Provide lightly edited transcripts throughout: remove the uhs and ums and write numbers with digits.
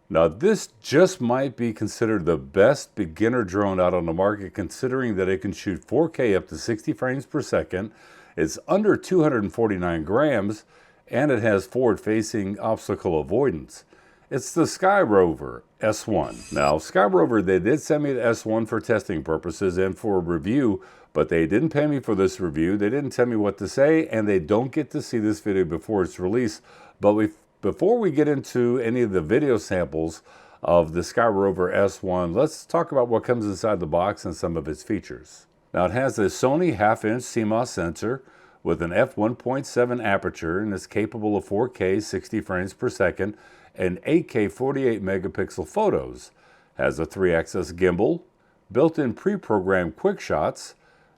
Now this just might be considered the best beginner drone out on the market, considering that it can shoot 4K up to 60 frames per second. It's under 249 grams and it has forward-facing obstacle avoidance. It's the SKYROVER S1. Now SKYROVER, they did send me the S1 for testing purposes and for a review, but they didn't pay me for this review. They didn't tell me what to say, and they don't get to see this video before it's released. But before we get into any of the video samples of the SKYROVER S1, let's talk about what comes inside the box and some of its features. Now it has a Sony half-inch CMOS sensor with an f1.7 aperture, and is capable of 4K 60 frames per second and 8K 48 megapixel photos. Has a 3-axis gimbal, built-in pre-programmed quick shots.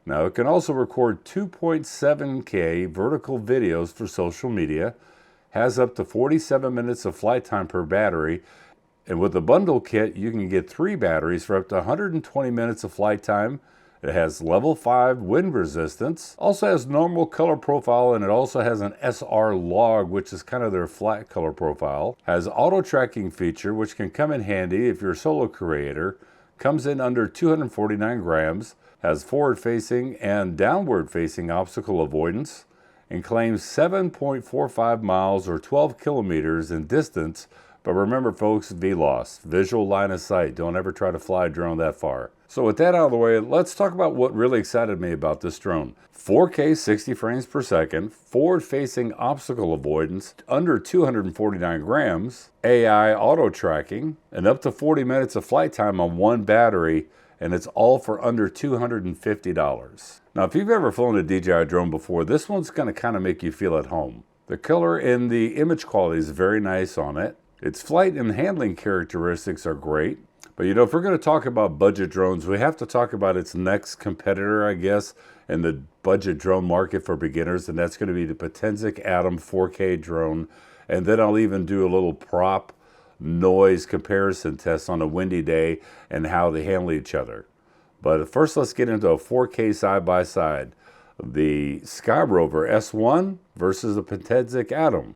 Now it can also record 2.7K vertical videos for social media. Has up to 47 minutes of flight time per battery, and with the bundle kit you can get 3 batteries for up to 120 minutes of flight time. It has level 5 wind resistance, also has normal color profile, and it also has an SR log, which is kind of their flat color profile. Has auto tracking feature, which can come in handy if you're a solo creator. Comes in under 249 grams, has forward facing and downward facing obstacle avoidance, and claims 7.45 miles or 12 kilometers in distance. But remember folks, VLOS, visual line of sight. Don't ever try to fly a drone that far. So with that out of the way, let's talk about what really excited me about this drone. 4K 60 frames per second, forward-facing obstacle avoidance, under 249 grams, AI auto tracking, and up to 40 minutes of flight time on 1 battery, and it's all for under $250. Now if you've ever flown a DJI drone before, this one's going to kind of make you feel at home. The color and the image quality is very nice on it. Its flight and handling characteristics are great. But you know, if we're going to talk about budget drones, we have to talk about its next competitor, I guess, in the budget drone market for beginners, and that's going to be the Potensic Atom 4K drone. And then I'll even do a little prop noise comparison test on a windy day and how they handle each other. But first, let's get into a 4K side-by-side. The SKYROVER S1 versus the Potensic Atom.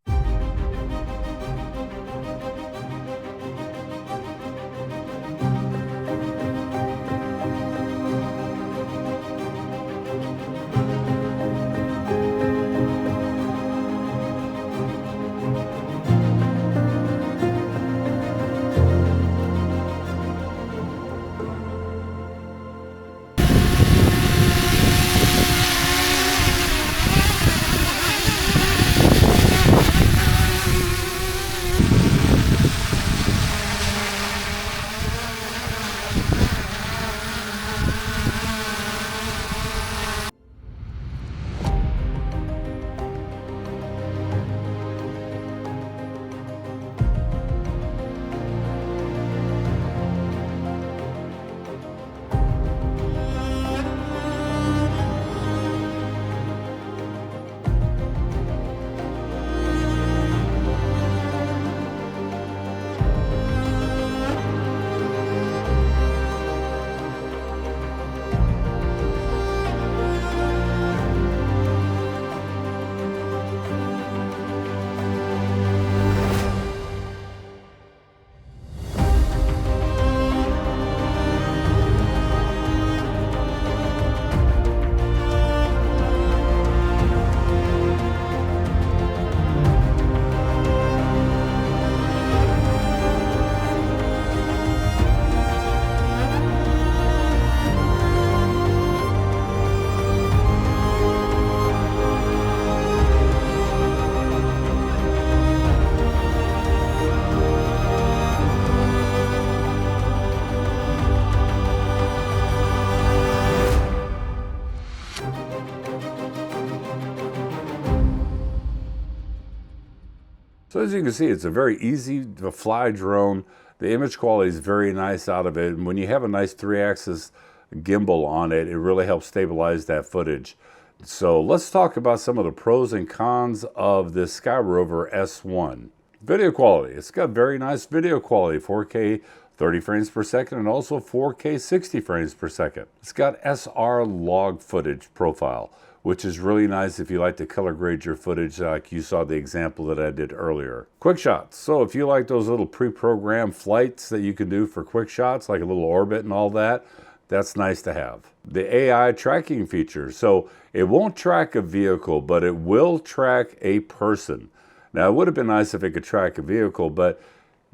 So as you can see, it's a very easy to fly drone. The image quality is very nice out of it. And when you have a nice 3-axis gimbal on it, it really helps stabilize that footage. So let's talk about some of the pros and cons of this SKYROVER S1. Video quality. It's got very nice video quality, 4K 30 frames per second and also 4K 60 frames per second. It's got SR log footage profile, which is really nice if you like to color grade your footage like you saw the example that I did earlier. Quick shots. So if you like those little pre-programmed flights that you can do for quick shots, like a little orbit and all that, that's nice to have. The AI tracking feature. So it won't track a vehicle, but it will track a person. Now, it would have been nice if it could track a vehicle, but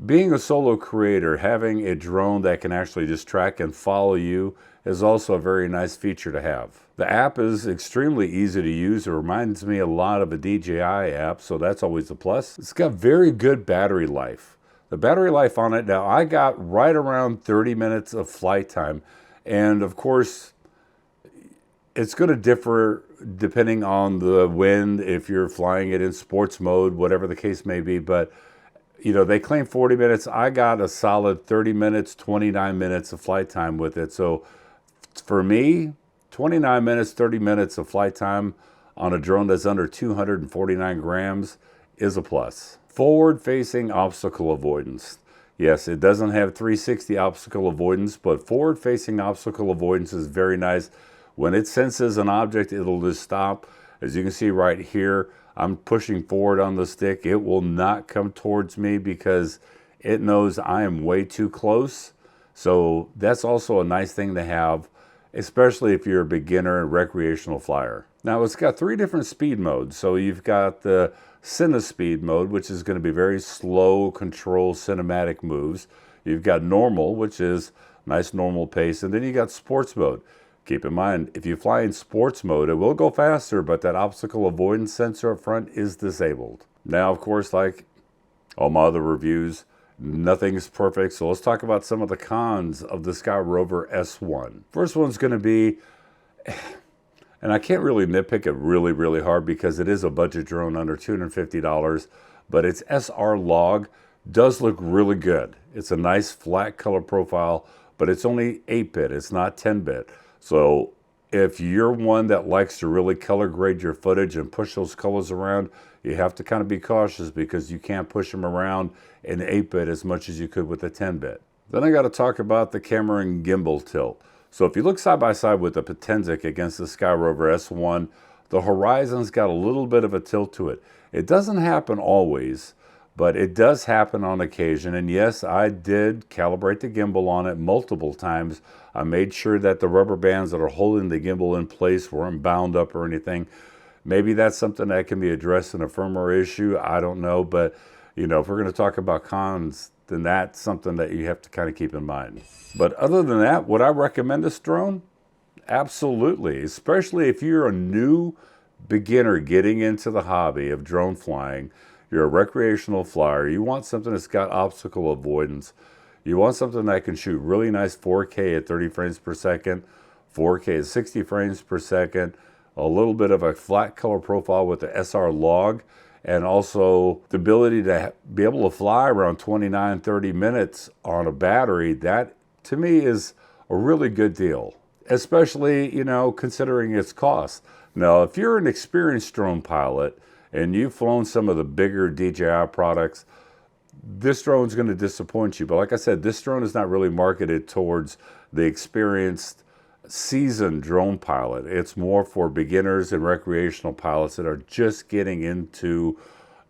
being a solo creator, having a drone that can actually just track and follow you is also a very nice feature to have. The app is extremely easy to use. It reminds me a lot of a DJI app, so that's always a plus. It's got very good battery life. The battery life on it, now I got right around 30 minutes of flight time, and of course, it's going to differ depending on the wind, if you're flying it in sports mode, whatever the case may be, but you know, they claim 40 minutes. I got a solid 30 minutes, 29 minutes of flight time with it. So for me, 29 minutes, 30 minutes of flight time on a drone that's under 249 grams is a plus. Forward-facing obstacle avoidance. Yes, it doesn't have 360 obstacle avoidance, but forward-facing obstacle avoidance is very nice. When it senses an object, it'll just stop. As you can see right here, I'm pushing forward on the stick. It will not come towards me because it knows I am way too close. So that's also a nice thing to have, especially if you're a beginner and recreational flyer. Now it's got 3 different speed modes. So you've got the Cine-speed mode, which is going to be very slow control cinematic moves. You've got normal, which is nice normal pace. And then you got sports mode. Keep in mind, if you fly in sports mode, it will go faster, but that obstacle avoidance sensor up front is disabled. Now, of course, like all my other reviews, nothing's perfect. So let's talk about some of the cons of the SKYROVER S1. First one's going to be, and I can't really nitpick it really hard because it is a budget drone under $250, but its SR log does look really good. It's a nice flat color profile, but it's only 8-bit. It's not 10-bit. So if you're one that likes to really color grade your footage and push those colors around, you have to kind of be cautious because you can't push them around in 8-bit as much as you could with a 10-bit. Then I got to talk about the camera and gimbal tilt. So if you look side by side with the Potenzic against the SKYROVER S1, the horizon's got a little bit of a tilt to it. It doesn't happen always, but it does happen on occasion. And yes, I did calibrate the gimbal on it multiple times. I made sure that the rubber bands that are holding the gimbal in place weren't bound up or anything. Maybe that's something that can be addressed in a firmware issue. I don't know. But, you know, if we're going to talk about cons, then that's something that you have to kind of keep in mind. But other than that, would I recommend this drone? Absolutely. Especially if you're a new beginner getting into the hobby of drone flying. You're a recreational flyer. You want something that's got obstacle avoidance. You want something that can shoot really nice 4K at 30 frames per second, 4K at 60 frames per second, a little bit of a flat color profile with the SR log, and also the ability to be able to fly around 29, 30 minutes on a battery. That, to me, is a really good deal, especially, you know, considering its cost. Now, if you're an experienced drone pilot and you've flown some of the bigger DJI products, this drone is going to disappoint you. But like I said, this drone is not really marketed towards the experienced, seasoned drone pilot. It's more for beginners and recreational pilots that are just getting into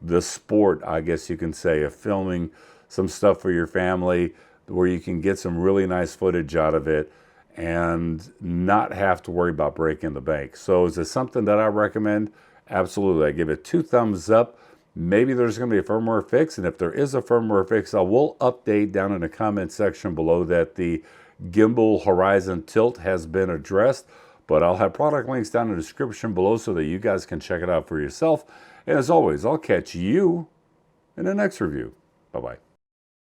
the sport, I guess you can say, of filming some stuff for your family where you can get some really nice footage out of it and not have to worry about breaking the bank. So is this something that I recommend? Absolutely. I give it 2 thumbs up. Maybe there's going to be a firmware fix, and if there is a firmware fix, I will update down in the comment section below that the gimbal horizon tilt has been addressed, but I'll have product links down in the description below so that you guys can check it out for yourself. And as always, I'll catch you in the next review. Bye-bye.